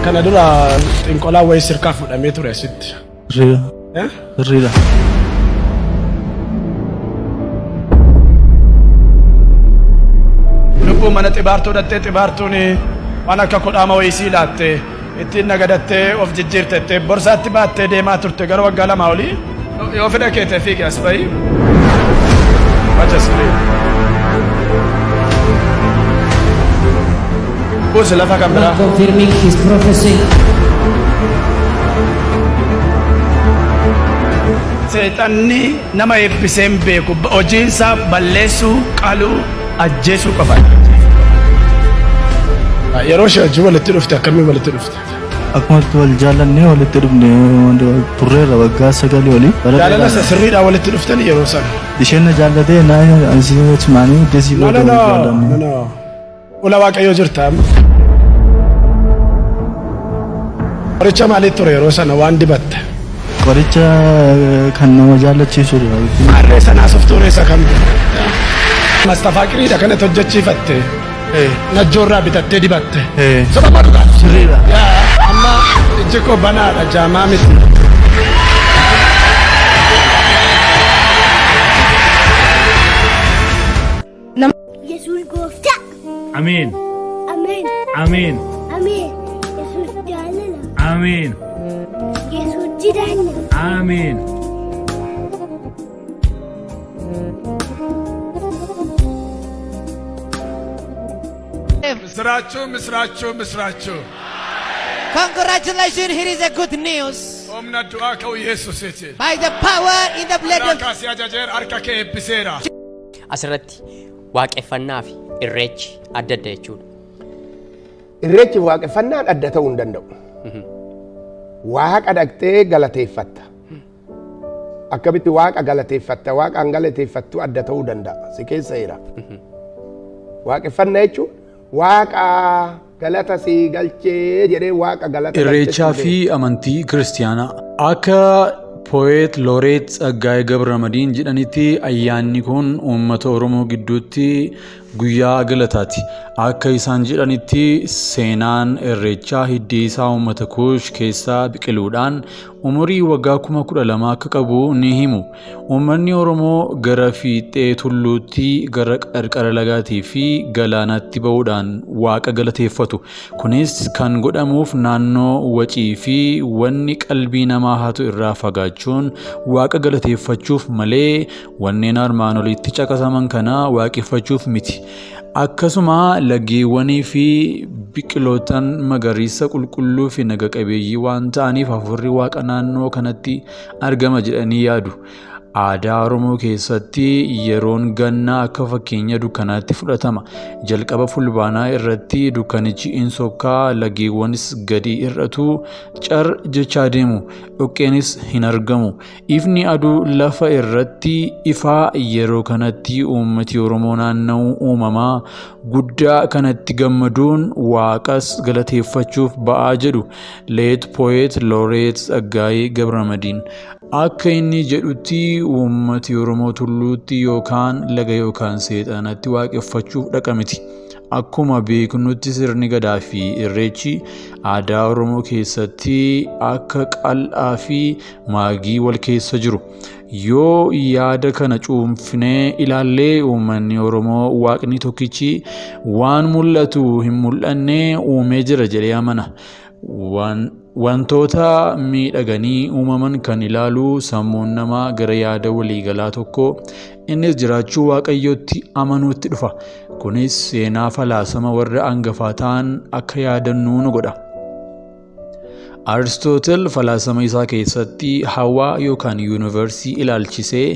Kana dura xinqolaa wayii sirkaa fudhamee ture asitti. Riidha. Lubbuu mana xibaartuu dhattee xibaartuun waan akka kudhaama wayii sii laatte ittiin nagadattee of jijjiirtettee borsaatti baattee deemaa turte gara waggaa lamaa olii yoo fedha keetee fiigi as bahi. Buusi lafa kan biraa. Confirming his prophecy. Seexanni nama eebbisee hin beeku hojiinsaa balleessuu qaluu ajjeesuu qofa. Yeroo shajjii walitti dhufte akkamiin walitti dhufte? Akkumatti wal jaallannee walitti dhufne turreerra waggaa 9 olii. Jaalala sirriidhaan walitti dhuftanii yeroo sana. Isheen na jaallatee na ansii wajjimaanii desii booda wal jaallanne. Ula Waaqayyoo jirta. Qoricha maaliif ture yeroo sana waan dibatte? Qoricha kan nama jaallachiisudha. Harree sanaas of tureessa kam? Mastafaaqiriidha kanatti hojjechiifatte. Najjoorraa bitattee dibatte. Sababa dhugaa. Sirriidha. Amma ijji koo banaadha jaamaa miti. Yesuus gooftaa. Amiin. Ameen. Amiin. Ameen. Yesuus jaalala. Amiin. Yesuus jireenya. Amiin. ምስራችሁ Congratulations, here is a good news. Omna du'a ka'u Yesuusiiti. By the power in the blood of Kaasii ajajeer harka kee eebbiseera. Asirratti waaqeffannaa fi irreechi adda adda jechuudha. Irreechi waaqeffannaan adda ta'uu hin danda'u. Waaqa dhaqxee galateeffatta. Akkamitti waaqa galateeffatta waaqaan galateeffattu adda ta'uu danda'a. Si keessa jira. Waaqeffannaa jechuun waaqa galata si galchee jedhee waaqa galata irreechaa fi amantii kiristiyaanaa akka poet Looreet Tsaggaayee Gabramadiin jedhanitti ayyaanni kun uummata Oromoo gidduutti guyyaa galataati. Akka isaan jedhanitti seenaan irreechaa hiddii isaa uummata Kuush keessaa biqiluudhaan umurii waggaa 12,000 akka qabu ni himu. Uummanni Oromoo gara fiixee tulluutti gara qarqara lagaatii fi galaanaatti ba'uudhaan waaqa galateeffatu. Kunis kan godhamuuf naannoo wacii fi wanni qalbii namaa hatu irraa fagaachuun waaqa galateeffachuuf malee wanneen armaan olitti caqasaman kana waaqeffachuuf miti. Akkasuma lageewwanii fi biqilootaan magariisa qulqulluu fi naga qabeeyyii waan ta'aniif hafuurri waaqa naannoo kanatti argama jedhanii yaadu. Aadaa Oromoo keessatti yeroon gannaa akka fakkeenya dukkanaatti fudhatama. Jalqaba fulbaanaa irratti dukkanichi insokkaa lageewwanis gadi hir'atu car jechaa deemu. Dhoqqeenis hin argamu. Ifni aduu lafa irratti ifaa yeroo kanatti uummati Oromoo naanna'uu uumamaa guddaa kanatti gammaduun waaqas galateeffachuuf ba'aa jedhu leet poet Looreet Tsaggaayee Gabramadiin. Akka inni jedhutti uummati Oromoo tulluutti yookaan laga yookaan seexanatti waaqeffachuuf dhaqa miti. Akkuma beeknutti sirni gadaa fi irreechi aadaa Oromoo keessatti akka qal'aa fi maagii wal keessa jiru. Yoo yaada kana cuunfinee ilaallee uummanni Oromoo waaqni tokkichi waan mul'atu hin mul'anne uumee jira jedhee amana. Wantoota miidhaganii uumaman kan ilaalu sammuun namaa gara yaada waliigalaa tokko innis jiraachuu waaqayyootti amanuutti dhufa. Kunis seenaa falaasama warra hangafaa ta'an akka yaadannuu nu godha. Aristootel falaasama isaa keessatti hawaa yookaan yuunivarsii ilaalchisee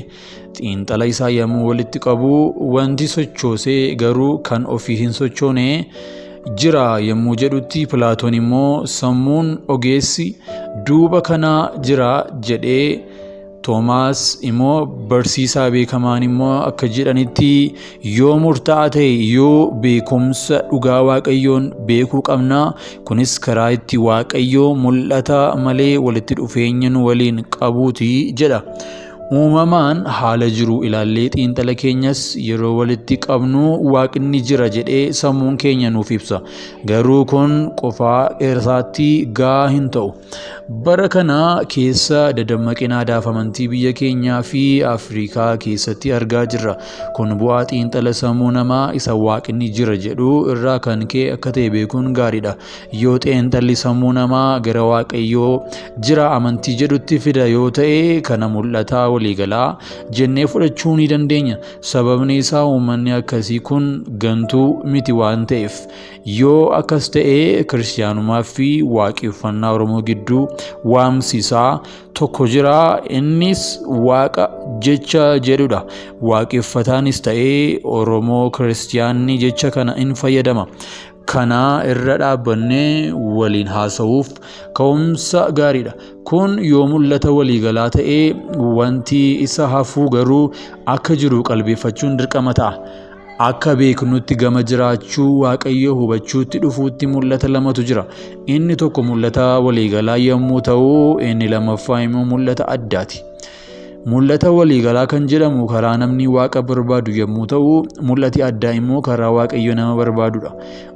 xiinxala isaa yommuu walitti qabu wanti sochoosee garuu kan ofii hin sochoone jira yommuu jedhutti Pilaatoon immoo sammuun ogeessi duuba kana jira jedhee Toomaas immoo barsiisaa beekamaan immoo akka jedhanitti yoo murtaa'aa ta'e yoo beekumsa dhugaa waaqayyoon beekuu qabna kunis karaa itti waaqayyoo mul'ata malee walitti dhufeenya nu waliin qabuuti jedha. uumamaan haala jiru ilaallee xiinxala keenyas yeroo walitti qabnu waaqni jira jedhee sammuun keenya nuuf ibsa. Garuu kun qofaa isaatti gahaa hin ta'u. Bara kana keessa dadammaqina aadaa fi amantii biyya keenyaa fi Afrikaa keessatti argaa jirra. Kun bu'aa xiinxala sammuu namaa isa waaqni jira jedhu irraa kan ka'e akka ta'e beekuun gaariidha. Yoo xiinxalli sammuu namaa gara waaqayyoo jira amantii jedhutti fida yoo ta'e kana mul'ataa waliigalaa jennee fudhachuu ni dandeenya. Sababni isaa uummanni akkasii kun gantuu miti waan ta'eef. Yoo akkas ta'e kiristaanummaa fi waaqeffannaa Oromoo gidduu waamsisaa tokko jira, innis waaqa jecha jedhudha. Waaqeffataanis ta'ee Oromoo kiristaanni jecha kana hin fayyadama. Kana irra dhaabbannee waliin haasa'uuf ka'umsa gaariidha. Kun yoo mul'ata waliigalaa ta'ee wanti isa hafuu garuu akka jiru qalbeeffachuun dirqama ta'a. Akka beeknutti gama jiraachuu waaqayyo hubachuutti dhufuutti mul'ata lamatu jira. Inni tokko mul'ata waliigalaa yommuu ta'u, inni lammaffaa immoo mul'ata addaati. Mul'ata waliigalaa kan jedhamu karaa namni waaqa barbaadu yommuu ta'u, mul'ati addaa immoo karaa waaqayyo nama barbaadudha.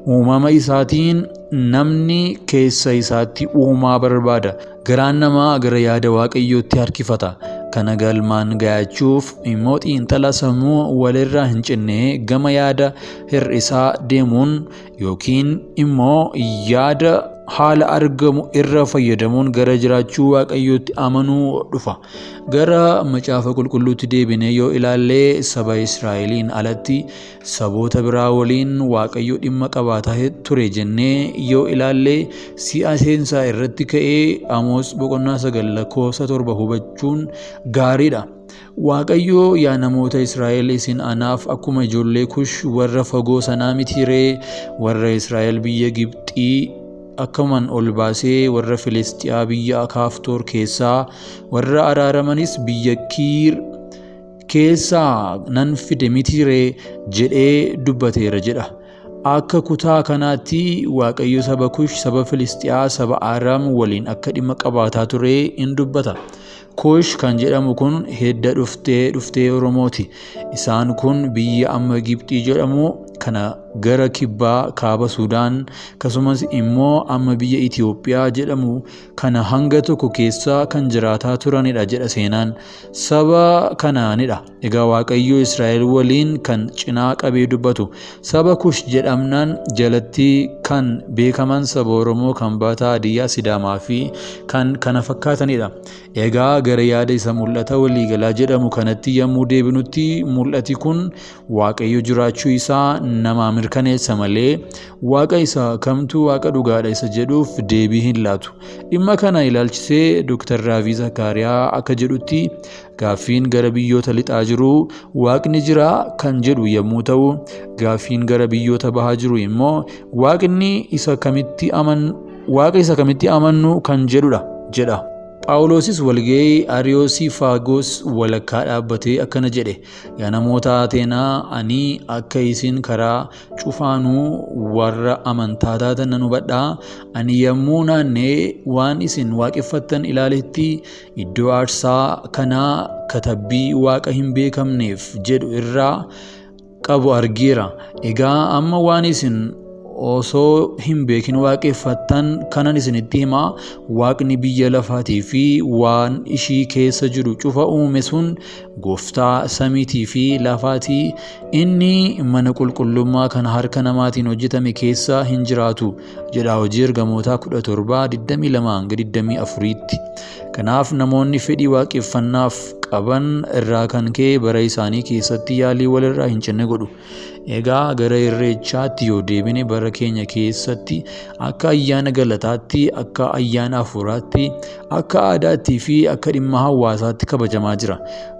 Uumama isaatiin namni keessa isaatti uumaa barbaada. Garaan namaa gara yaada waaqayyootti harkifata. Kana galmaan gayachuuf immoo xiinxala sammuu walirraa hin cinne gama yaada hir'isaa deemuun yookiin immoo yaada haala argamu irra fayyadamuun gara jiraachuu waaqayyootti amanuu dhufa. Gara macaafa qulqulluutti deebinee yoo ilaallee saba Israa'eliin alatti saboota biraa waliin waaqayyo dhimma qabaataa ture jennee yoo ilaallee si'a seensaa irratti ka'ee Amoos boqonnaa 9:7 hubachuun gaariidha. Waaqayyo yaa namoota Israa'el isin anaaf akkuma ijoollee Kush warra fagoo sanaa mitiree warra Israa'el biyya Gibxii akkaman ol baasee warra Filistiyaa biyya Kaaftoor keessaa warra araaramanis biyya Kiir keessaa nan fide mitiree jedhee dubbateera jedha. Akka kutaa kanaatti waaqayyo saba Kush, saba Filistiyaa, saba Aaraam waliin akka dhimma qabaataa ture in dubbata. Kush kan jedhamu kun hedda dhuftee Oromooti. Isaan kun biyya amma Gibxii jedhamu kana gara kibbaa kaaba Sudaan akkasumas immoo amma biyya Itoophiyaa jedhamu kana hanga tokko keessa kan jiraataa turanidha jedha seenaan. Saba kanaanidha. Egaa waaqayyo Israa'el waliin kan cinaa qabee dubbatu. Saba Kush jedhamnaan jalatti kan beekaman saba Oromoo, kan Baataa, Hadiyyaa, Sidaamaa fi kan kana fakkaatanidha. Egaa gara yaada isa mul'ata waliigalaa jedhamu kanatti yommuu deebinutti mul'ati kun waaqayyo jiraachuu isaa nama mirkaneessa malee waaqa isa kamtu waaqa dhugaadha isa jedhuuf deebii hin laatu. Dhimma kana ilaalchisee Dr. Raavii Zakkaariyaa akka jedhutti gaaffiin gara biyyoota lixaa jiru waaqni jira kan jedhu yommuu ta'u, gaaffiin gara biyyoota bahaa jiru immoo waaqni isa kamitti amannu kan jedhudha jedha. Phaawulosis walga'ii Ariyoosifaagos walakkaa dhaabbatee akkana jedhe: yaa namoota Ateenaa, ani akka isin karaa cufaanuu warra amantaa taatan nan hubadhaa. Ani yommuu naannee waan isin waaqeffattan ilaaletti iddoo aarsaa kanaa katabbii waaqa hin beekamneef jedhu irraa qabu argeera. Egaa amma waan isin osoo hin beekin waaqeffattan kanan isinitti himaa. Waaqni biyya lafaatii fi waan ishii keessa jiru cufa uume sun gooftaa samiitii fi lafaatii. Inni mana qulqullummaa kan harka namaatiin hojjetame keessa hin jiraatu jedha Hojii Ergamootaa 17:22-24tti. Kanaaf namoonni fedhii waaqeffannaaf qaban irraa kan ka'e bara isaanii keessatti yaalii walirraa hin cinne godhu. Egaa gara irreechaatti yoo deebine bara keenya keessatti akka ayyaana galataatti, akka ayyaana hafuuraatti, akka aadaattii fi akka dhimma hawaasaatti kabajamaa jira.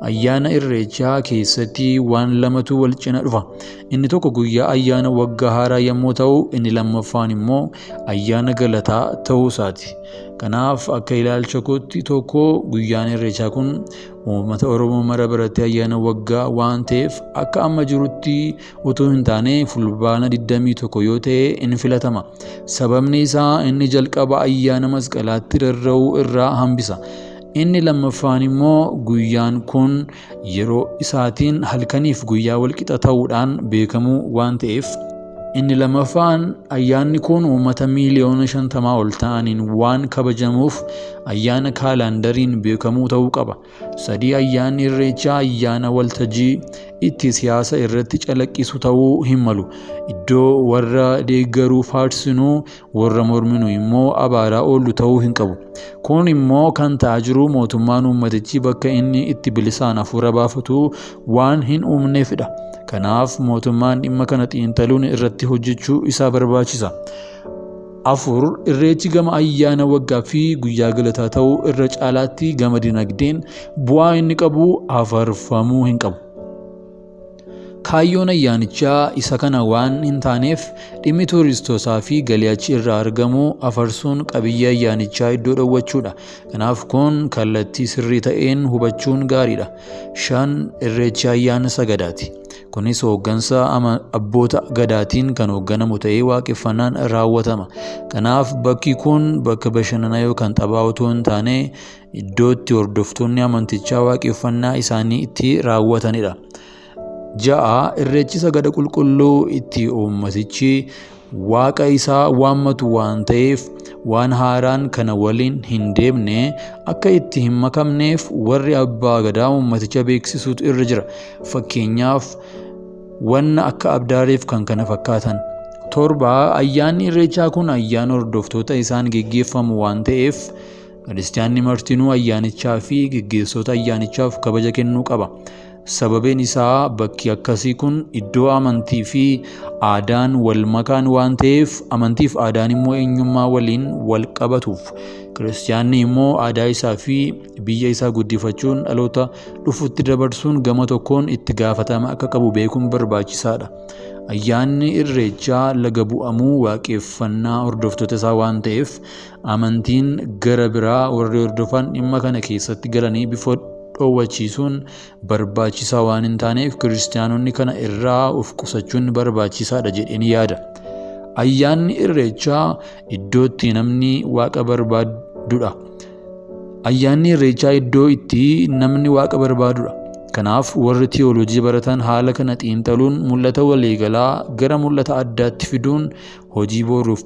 Ayyaana irreechaa keessatti waan lamatu wal cina dhufa. Inni tokko guyyaa ayyaana waggaa haaraa yommuu ta'u, inni lammaffaan immoo ayyaana galataa ta'uu isaati. Kanaaf akka ilaalcha kootti tokko guyyaan irreechaa kun uummata Oromoo mara biratti ayyaana waggaa waan ta'eef akka amma jirutti utuu hin taane fulbaana 21 yoo ta'e in filatama. Sababni isaa inni jalqaba ayyaana masqalaatti rarra'uu irraa hambisa. Inni lammaffaan immoo guyyaan kun yeroo isaatiin halkaniif guyyaa walqixa ta'uudhaan beekamuu waan ta'eef. Inni lammaffaan ayyaanni kun uummata miiliyoona 50 ol ta'aniin waan kabajamuuf ayyaana kaalaandariin beekamuu ta'uu qaba. Sadii ayyaanni irreechaa ayyaana waltajjii itti siyaasa irratti calaqqisu ta'uu hin malu. Iddoo warra deeggaruu faarsinuu warra morminuu immoo abaaraa oolu ta'uu hin qabu. Kun immoo kan ta'aa jiru mootummaan uummatichi bakka inni itti bilisaan hafuura baafatu waan hin uumneefidha. Kanaaf mootummaan dhimma kana xiinxaluun irratti hojjechuu isaa barbaachisa. Afur irreechi gama ayyaana waggaa fi guyyaa galataa ta'uu irra caalaatti gama dinagdeen bu'aa inni qabu afarfamuu hin qabu. Kaayyoon ayyaanichaa isa kana waan hin taaneef dhimmi tuuristootaa fi galii achi irraa argamu afarsuun qabiyyee ayyaanichaa iddoo dhowwachuudha. Kanaaf kun kallattii sirrii ta'een hubachuun gaariidha. 5 irreechi ayyaana sagadaati. Kunis hooggansa abboota gadaatiin kan hoogganamu ta'ee waaqeffannaan raawwatama. Kanaaf bakki kun bakka bashannanaa yookaan taphaa otoo hin taane iddoo itti hordoftoonni amantichaa waaqeffannaa isaanii itti raawwatanidha. 6 irreechi sagada qulqulluu itti uummatichi waaqa isaa waammatu waan ta'eef waan haaraan kana waliin hin deemne akka itti hin makamneef warri abbaa gadaa uummaticha beeksisuutu irra jira. Fakkeenyaaf wanna akka abdaareef kan kana fakkaatan. 7 ayyaanni irreechaa kun ayyaana hordoftoota isaan geggeeffamu waan ta'eef kiristaanni martinuu ayyaanichaa fi geggeessota ayyaanichaaf kabaja kennuu qaba. Sababeen isaa bakki akkasii kun iddoo amantii fi aadaan wal makaan waan ta'eef amantii fi aadaan immoo eenyummaa waliin wal qabatuuf kiristaanni immoo aadaa isaa fi biyya isaa guddifachuun dhaloota dhufutti dabarsuun gama tokkoon itti gaafatama akka qabu beekuun barbaachisaadha. Ayyaanni irreechaa laga bu'amuu waaqeffannaa hordoftoota isaa waan ta'eef amantiin gara biraa warri hordofan dhimma kana keessatti galanii bifa dhoowwachiisuun barbaachisaa waan hin taaneef kiristaanonni kana irraa of qusachuun barbaachisaadha jedheen yaada. Ayyaanni irreechaa iddoo itti namni waaqa barbaadudha. Ayyaanni irreechaa iddoo itti namni waaqa barbaadudha. Kanaaf warri tiyooloojii baratan haala kana xiinxaluun mul'ata waliigalaa gara mul'ata addaatti fiduun hojii boruuf